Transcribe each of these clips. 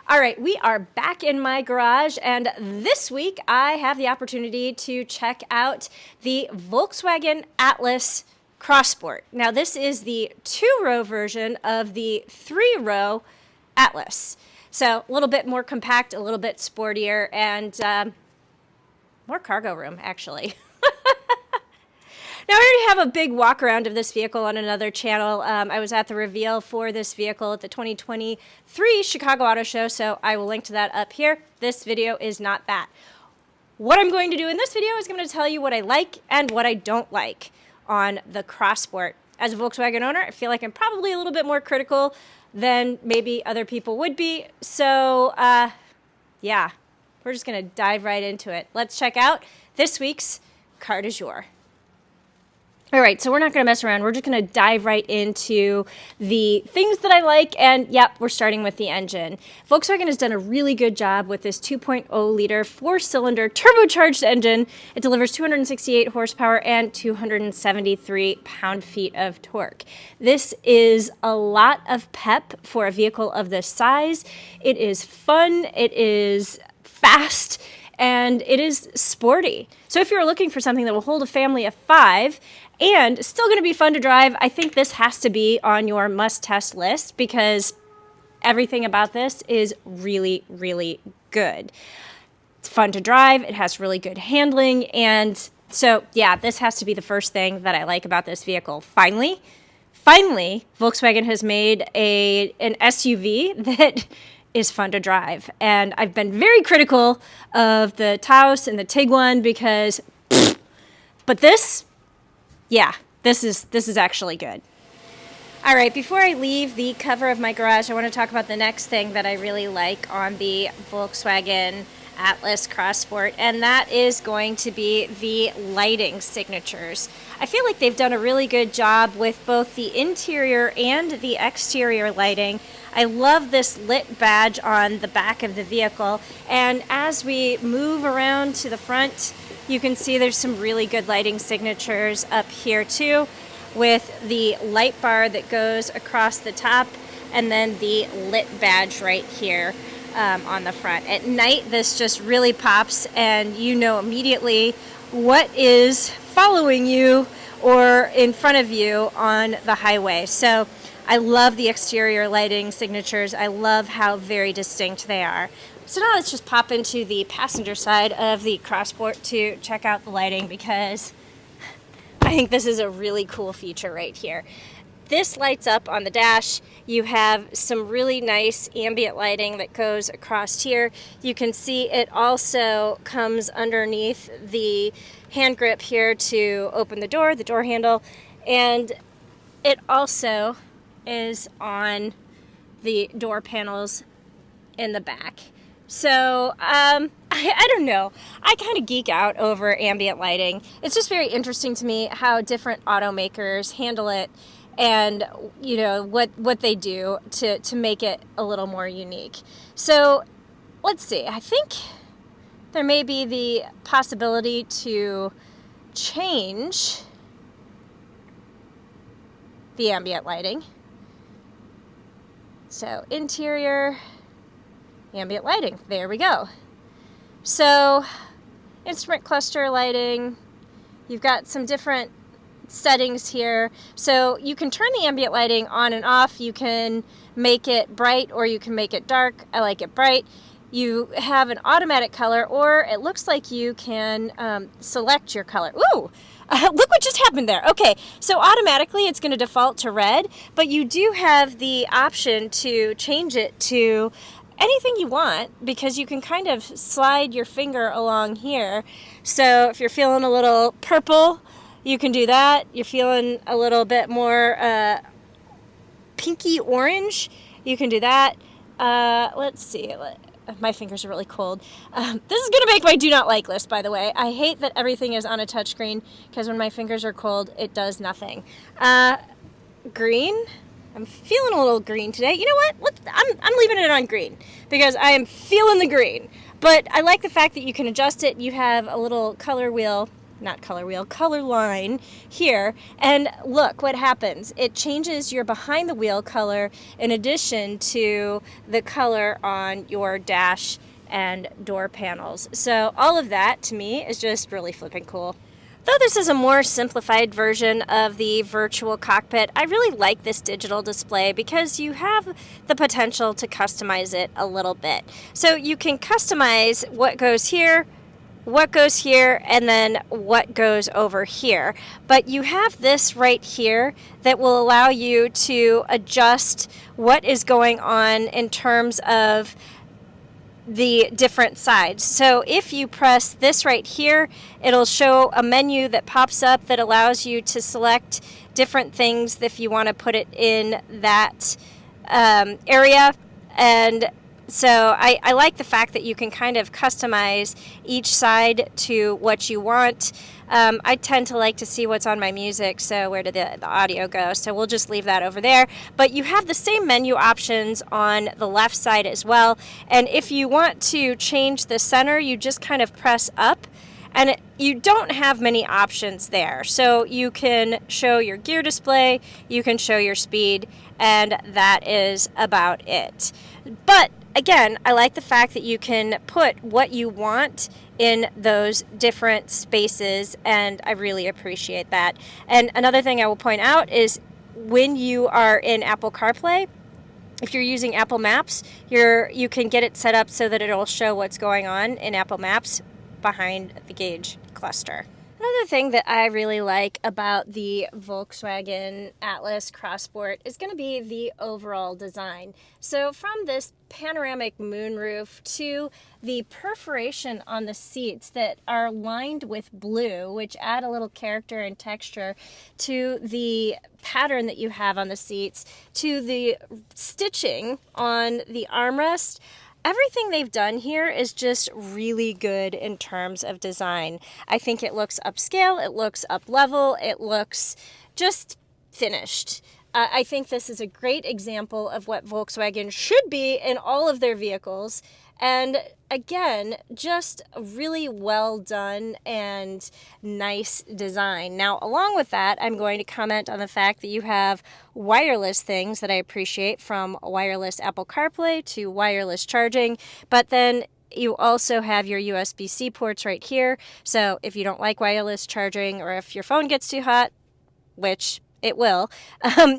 All right, we are back in my garage, and this week I have the opportunity to check out the Volkswagen Atlas Cross Sport. Now, this is the 2-row version of the 3-row Atlas. So, a little bit more compact, a little bit sportier, and more cargo room, actually. Now, I already have a big walk around of this vehicle on another channel. I was at the reveal for this vehicle at the 2023 Chicago Auto Show, so I will link to that up here. This video is not that. What I'm going to do in this video is going to tell you what I like and what I don't like on the Cross Sport. As a Volkswagen owner, I feel like I'm probably a little bit more critical than maybe other people would be. So, yeah, we're just going to dive right into it. Let's check out this week's car du jour. All right, so we're not going to mess around. We're just going to dive right into the things that I like, and yep, we're starting with the engine. Volkswagen has done a really good job with this 2.0-liter 4-cylinder turbocharged engine. It delivers 268 horsepower and 273 pound-feet of torque. This is a lot of pep for a vehicle of this size. It is fun, it is fast, and it is sporty. So if you're looking for something that will hold a family of 5 and still going to be fun to drive, I think this has to be on your must-test list because everything about this is really, really good. It's fun to drive, it has really good handling, and so, yeah, this has to be the first thing that I like about this vehicle. Finally, Volkswagen has made an SUV that is fun to drive. And I've been very critical of the Taos and the Tiguan because, but this, yeah, this is actually good. All right, before I leave the cover of my garage, I want to talk about the next thing that I really like on the Volkswagen Atlas Cross Sport, and that is going to be the lighting signatures. I feel like they've done a really good job with both the interior and the exterior lighting. I love this lit badge on the back of the vehicle, and as we move around to the front, you can see there's some really good lighting signatures up here too, with the light bar that goes across the top, and then the lit badge right here on the front. At night, this just really pops, and you know immediately what is following you or in front of you on the highway. So I love the exterior lighting signatures. I love how very distinct they are. So now let's just pop into the passenger side of the Cross Sport to check out the lighting because I think this is a really cool feature right here. This lights up on the dash. You have some really nice ambient lighting that goes across here. You can see it also comes underneath the hand grip here to open the door handle, and it also is on the door panels in the back. So, I don't know. I kind of geek out over ambient lighting. It's just very interesting to me how different automakers handle it and, you know, what they do to make it a little more unique. So, let's see. I think there may be the possibility to change the ambient lighting. So, interior ambient lighting. There we go. So, instrument cluster lighting. You've got some different settings here. So, you can turn the ambient lighting on and off. You can make it bright or you can make it dark. I like it bright. You have an automatic color, or it looks like you can select your color. Ooh! Look what just happened there. Okay, so automatically it's going to default to red, but you do have the option to change it to anything you want because you can kind of slide your finger along here. So if you're feeling a little purple, you can do that. You're feeling a little bit more pinky orange, you can do that. Let's see. My fingers are really cold. This is going to make my do not like list, by the way. I hate that everything is on a touchscreen because when my fingers are cold, it does nothing. Green. I'm feeling a little green today. You know what? I'm leaving it on green because I am feeling the green. But I like the fact that you can adjust it. You have a little color wheel not color wheel, color line here. And look what happens. It changes your behind the wheel color in addition to the color on your dash and door panels. So all of that to me is just really flipping cool. Though this is a more simplified version of the virtual cockpit, I really like this digital display because you have the potential to customize it a little bit. So you can customize what goes here, and then what goes over here. But you have this right here that will allow you to adjust what is going on in terms of the different sides. So if you press this right here, it'll show a menu that pops up that allows you to select different things if you want to put it in that area. And so I like the fact that you can kind of customize each side to what you want. I tend to like to see what's on my music, so where did the audio go? So we'll just leave that over there. But you have the same menu options on the left side as well. And if you want to change the center, you just kind of press up. And you don't have many options there. So you can show your gear display, you can show your speed, and that is about it. But again, I like the fact that you can put what you want in those different spaces, and I really appreciate that. And another thing I will point out is when you are in Apple CarPlay, if you're using Apple Maps, you can get it set up so that it'll show what's going on in Apple Maps behind the gauge cluster. Another thing that I really like about the Volkswagen Atlas Cross Sport is going to be the overall design. So from this panoramic moonroof to the perforation on the seats that are lined with blue, which add a little character and texture to the pattern that you have on the seats, to the stitching on the armrest, everything they've done here is just really good in terms of design. I think it looks upscale, it looks up level, it looks just finished. I think this is a great example of what Volkswagen should be in all of their vehicles. And again, just really well done and nice design. Now, along with that, I'm going to comment on the fact that you have wireless things that I appreciate, from wireless Apple CarPlay to wireless charging, but then you also have your USB-C ports right here. So if you don't like wireless charging, or if your phone gets too hot, which it will,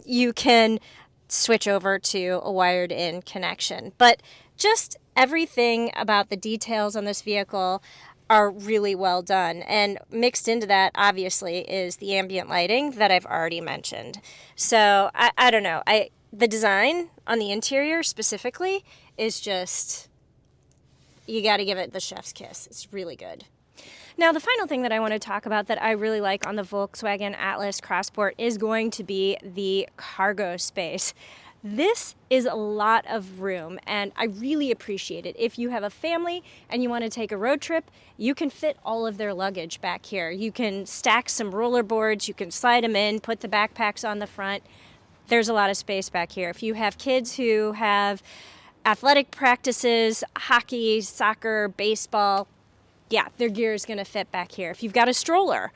you can switch over to a wired-in connection. But just everything about the details on this vehicle are really well done. And mixed into that, obviously, is the ambient lighting that I've already mentioned. So I don't know. The design on the interior specifically is just, you got to give it the chef's kiss. It's really good. Now, the final thing that I want to talk about that I really like on the Volkswagen Atlas Cross Sport is going to be the cargo space. This is a lot of room, and I really appreciate it. If you have a family and you want to take a road trip, you can fit all of their luggage back here. You can stack some roller boards, you can slide them in, put the backpacks on the front. There's a lot of space back here. If you have kids who have athletic practices, hockey, soccer, baseball, yeah, their gear is going to fit back here. If you've got a stroller,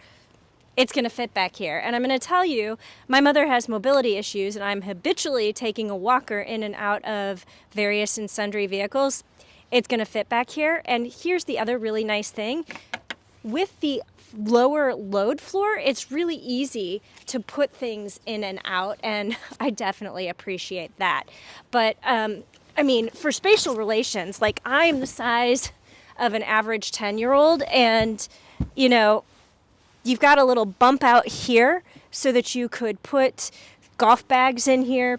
it's going to fit back here. And I'm going to tell you, my mother has mobility issues, and I'm habitually taking a walker in and out of various and sundry vehicles. It's going to fit back here. And here's the other really nice thing. With the lower load floor, it's really easy to put things in and out, and I definitely appreciate that. But, I mean, for spatial relations, like, I'm the size of an average 10-year-old, and, you know, you've got a little bump out here so that you could put golf bags in here.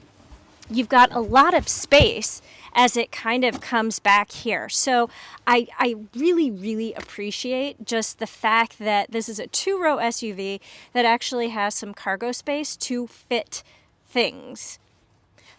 You've got a lot of space as it kind of comes back here. So I really, really appreciate just the fact that this is a 2-row SUV that actually has some cargo space to fit things.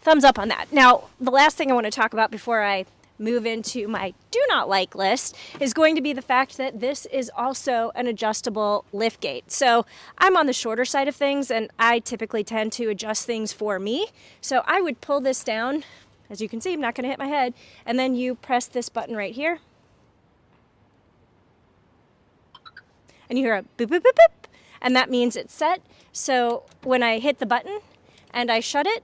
Thumbs up on that. Now, the last thing I want to talk about before I move into my do not like list is going to be the fact that this is also an adjustable liftgate. So I'm on the shorter side of things, and I typically tend to adjust things for me. So I would pull this down. As you can see, I'm not going to hit my head. And then you press this button right here. and you hear a boop, boop, boop, boop, and that means it's set. So when I hit the button and I shut it,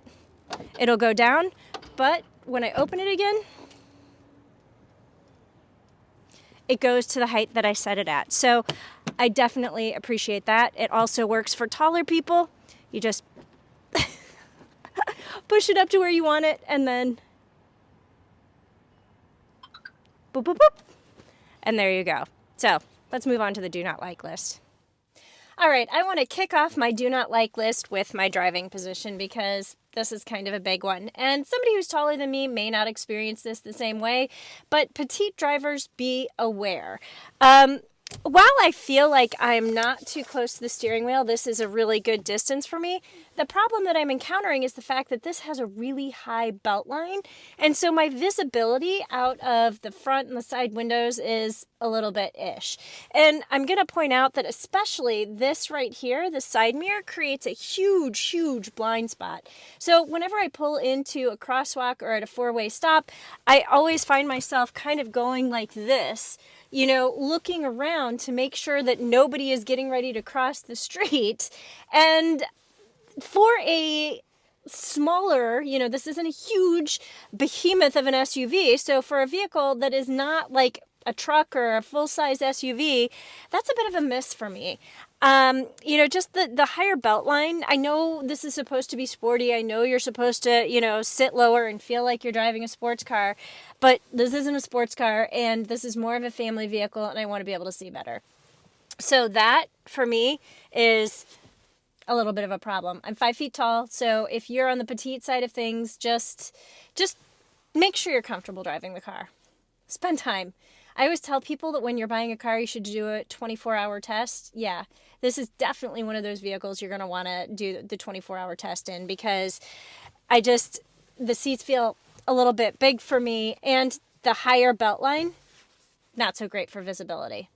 it'll go down, but when I open it again, it goes to the height that I set it at. So I definitely appreciate that. It also works for taller people. You just push it up to where you want it, and then boop, boop, boop, and there you go. So let's move on to the do not like list. All right, I want to kick off my do not like list with my driving position because this is kind of a big one. And somebody who's taller than me may not experience this the same way, but petite drivers, be aware. While I feel like I'm not too close to the steering wheel, this is a really good distance for me. The problem that I'm encountering is the fact that this has a really high belt line. And so my visibility out of the front and the side windows is a little bit ish. And I'm going to point out that especially this right here, the side mirror, creates a huge, huge blind spot. So whenever I pull into a crosswalk or at a four-way stop, I always find myself kind of going like this, you know, looking around to make sure that nobody is getting ready to cross the street. And for a smaller, you know, this isn't a huge behemoth of an SUV. So for a vehicle that is not like a truck or a full-size SUV, that's a bit of a miss for me. You know, just the higher belt line. I know this is supposed to be sporty. I know you're supposed to, you know, sit lower and feel like you're driving a sports car, but this isn't a sports car, and this is more of a family vehicle, and I want to be able to see better. So that, for me, is a little bit of a problem. I'm 5 feet tall, so if you're on the petite side of things, just make sure you're comfortable driving the car. Spend time. I always tell people that when you're buying a car, you should do a 24-hour test. Yeah, this is definitely one of those vehicles you're going to want to do the 24-hour test in, because the seats feel a little bit big for me, and the higher belt line, not so great for visibility.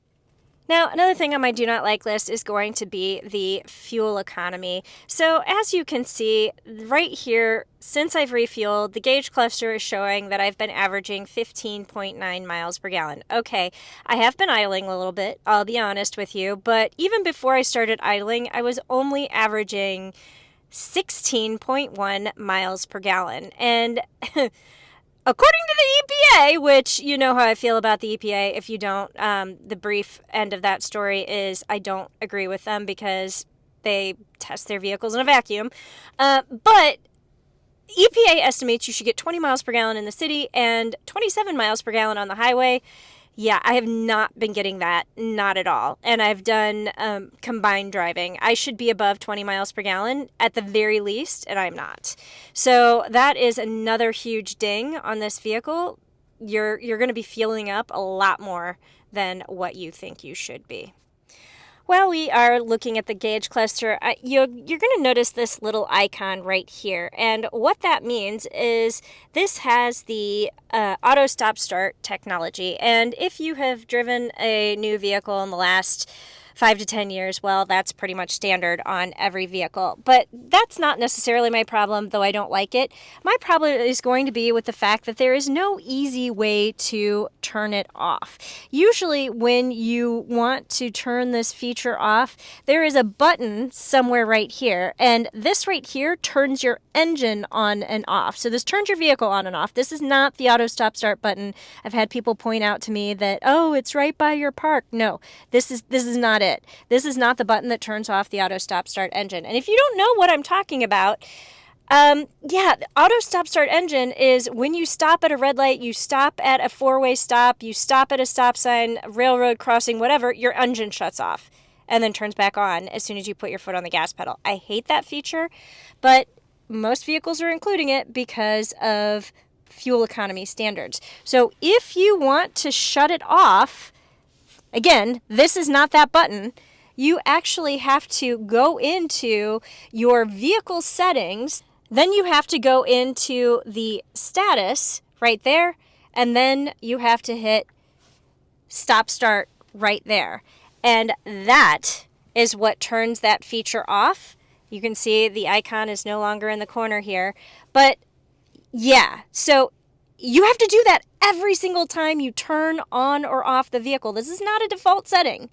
Now, another thing on my do not like list is going to be the fuel economy. So as you can see right here, since I've refueled, the gauge cluster is showing that I've been averaging 15.9 miles per gallon. Okay, I have been idling a little bit, I'll be honest with you, but even before I started idling, I was only averaging 16.1 miles per gallon. And according to the EPA, which you know how I feel about the EPA, if you don't, the brief end of that story is I don't agree with them because they test their vehicles in a vacuum. But EPA estimates you should get 20 miles per gallon in the city and 27 miles per gallon on the highway. Yeah, I have not been getting that, not at all. And I've done combined driving. I should be above 20 miles per gallon at the very least, and I'm not. So that is another huge ding on this vehicle. You're going to be fueling up a lot more than what you think you should be. While we are looking at the gauge cluster, you're going to notice this little icon right here. And what that means is this has the auto stop start technology. And if you have driven a new vehicle in the last 5 to 10 years, well, that's pretty much standard on every vehicle. But that's not necessarily my problem, though I don't like it. My problem is going to be with the fact that there is no easy way to turn it off. Usually when you want to turn this feature off, there is a button somewhere right here, and this right here turns your engine on and off. So this turns your vehicle on and off. This is not the auto stop start button. I've had people point out to me that, oh, it's right by your park. No, this is not it. This is not the button that turns off the auto stop start engine. And if you don't know what I'm talking about, the auto stop start engine is when you stop at a red light, you stop at a four-way stop, you stop at a stop sign, railroad crossing, whatever, your engine shuts off and then turns back on as soon as you put your foot on the gas pedal. I hate that feature, but most vehicles are including it because of fuel economy standards. So if you want to shut it off, again, this is not that button. You actually have to go into your vehicle settings. Then you have to go into the status right there. And then you have to hit stop start right there. And that is what turns that feature off. You can see the icon is no longer in the corner here. But yeah, so you have to do that every single time you turn on or off the vehicle. This is not a default setting.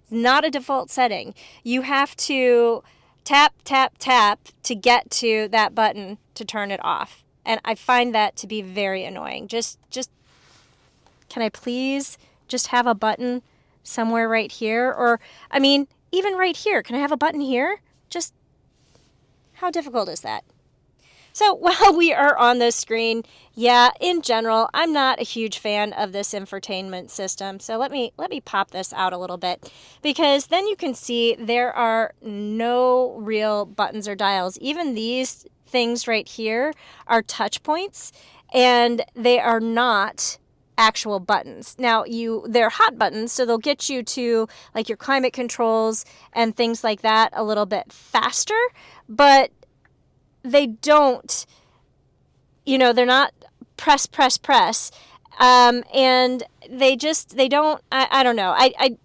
It's not a default setting. You have to tap, tap, tap to get to that button to turn it off. And I find that to be very annoying. Just can I please just have a button somewhere right here? Or, I mean, even right here. Can I have a button here? Just, how difficult is that? So while we are on this screen, yeah, in general, I'm not a huge fan of this infotainment system. So let me pop this out a little bit, because then you can see there are no real buttons or dials. Even these things right here are touch points, and they are not actual buttons. Now they're hot buttons, so they'll get you to like your climate controls and things like that a little bit faster, but they don't, they're not press, press, press. And they don't, I don't know. I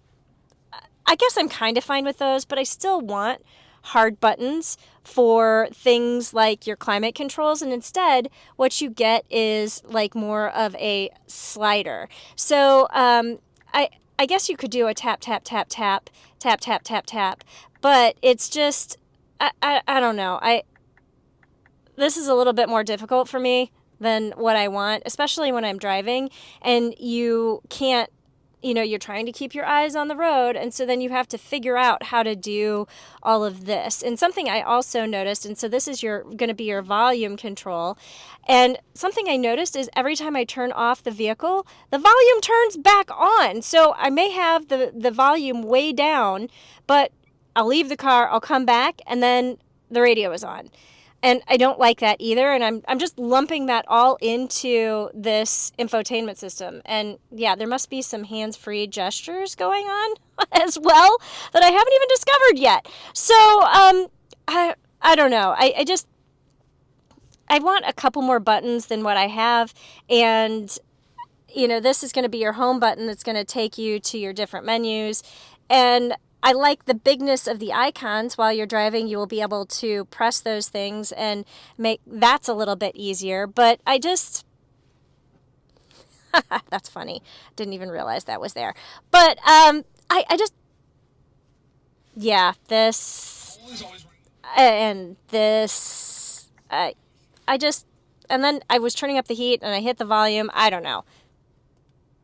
guess I'm kind of fine with those, but I still want hard buttons for things like your climate controls. And instead, what you get is like more of a slider. So, I guess you could do a tap, tap, tap, tap, tap, tap, tap, tap, but it's just, I don't know. This is a little bit more difficult for me than what I want, especially when I'm driving and you can't, you're trying to keep your eyes on the road. And so then you have to figure out how to do all of this. And something I also noticed, and so this is going to be your volume control. And something I noticed is every time I turn off the vehicle, the volume turns back on. So I may have the volume way down, but I'll leave the car, I'll come back, and then the radio is on. And I don't like that either. And I'm just lumping that all into this infotainment system. And yeah, there must be some hands-free gestures going on as well that I haven't even discovered yet. So I don't know. I want a couple more buttons than what I have. And this is going to be your home button that's going to take you to your different menus. And I like the bigness of the icons. While you're driving, you will be able to press those things and that's a little bit easier. But I just, that's funny. Didn't even realize that was there. But I just, yeah, this and this, and then I was turning up the heat and I hit the volume. I don't know.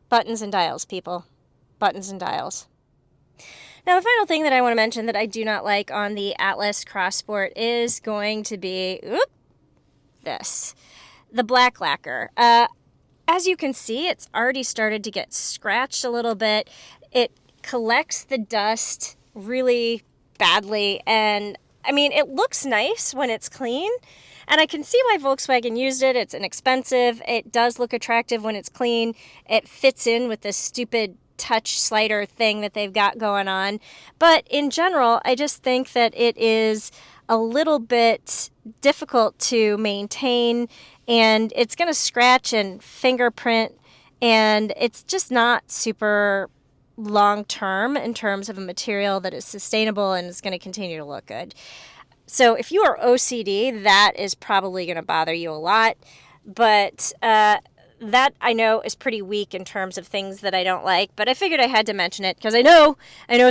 Buttons and dials, people. Buttons and dials. Now, the final thing that I want to mention that I do not like on the Atlas Cross Sport is going to be this, the black lacquer. As you can see, it's already started to get scratched a little bit. It collects the dust really badly, and I mean, it looks nice when it's clean, and I can see why Volkswagen used it. It's inexpensive. It does look attractive when it's clean. It fits in with this stupid touch slider thing that they've got going on. But in general, I just think that it is a little bit difficult to maintain, and it's going to scratch and fingerprint, and it's just not super long term in terms of a material that is sustainable and is going to continue to look good. So if you are OCD, that is probably going to bother you a lot. But that I know is pretty weak in terms of things that I don't like, but I figured I had to mention it because I know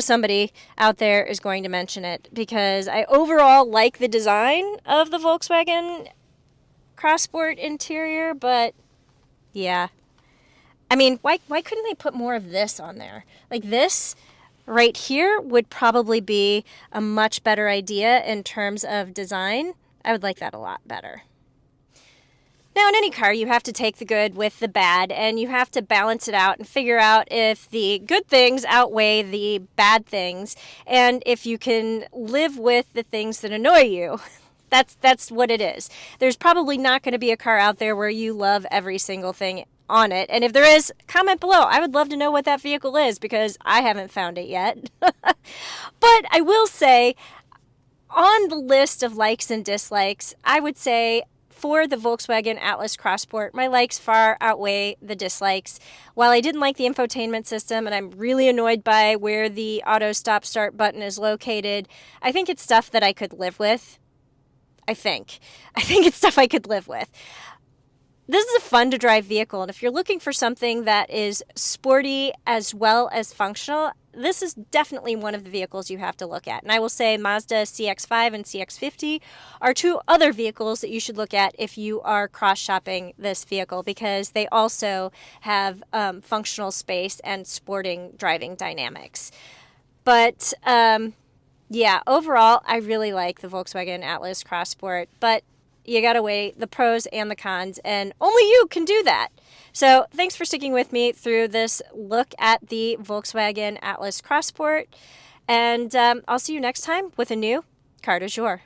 somebody out there is going to mention it, because I overall like the design of the Volkswagen Cross Sport interior, but yeah. I mean, why couldn't they put more of this on there? Like this right here would probably be a much better idea in terms of design. I would like that a lot better. Now, in any car, you have to take the good with the bad, and you have to balance it out and figure out if the good things outweigh the bad things, and if you can live with the things that annoy you. That's what it is. There's probably not going to be a car out there where you love every single thing on it, and if there is, comment below. I would love to know what that vehicle is, because I haven't found it yet. But I will say, on the list of likes and dislikes, I would say for the Volkswagen Atlas Cross Sport, my likes far outweigh the dislikes. While I didn't like the infotainment system, and I'm really annoyed by where the auto stop start button is located, I think it's stuff that I could live with. I think it's stuff I could live with. This is a fun to drive vehicle, and if you're looking for something that is sporty as well as functional, this is definitely one of the vehicles you have to look at. And I will say Mazda CX-5 and CX-50 are two other vehicles that you should look at if you are cross-shopping this vehicle, because they also have functional space and sporting driving dynamics. But yeah, overall, I really like the Volkswagen Atlas Cross Sport, but you got to weigh the pros and the cons, and only you can do that. So thanks for sticking with me through this look at the Volkswagen Atlas Cross Sport, and I'll see you next time with a new car du jour.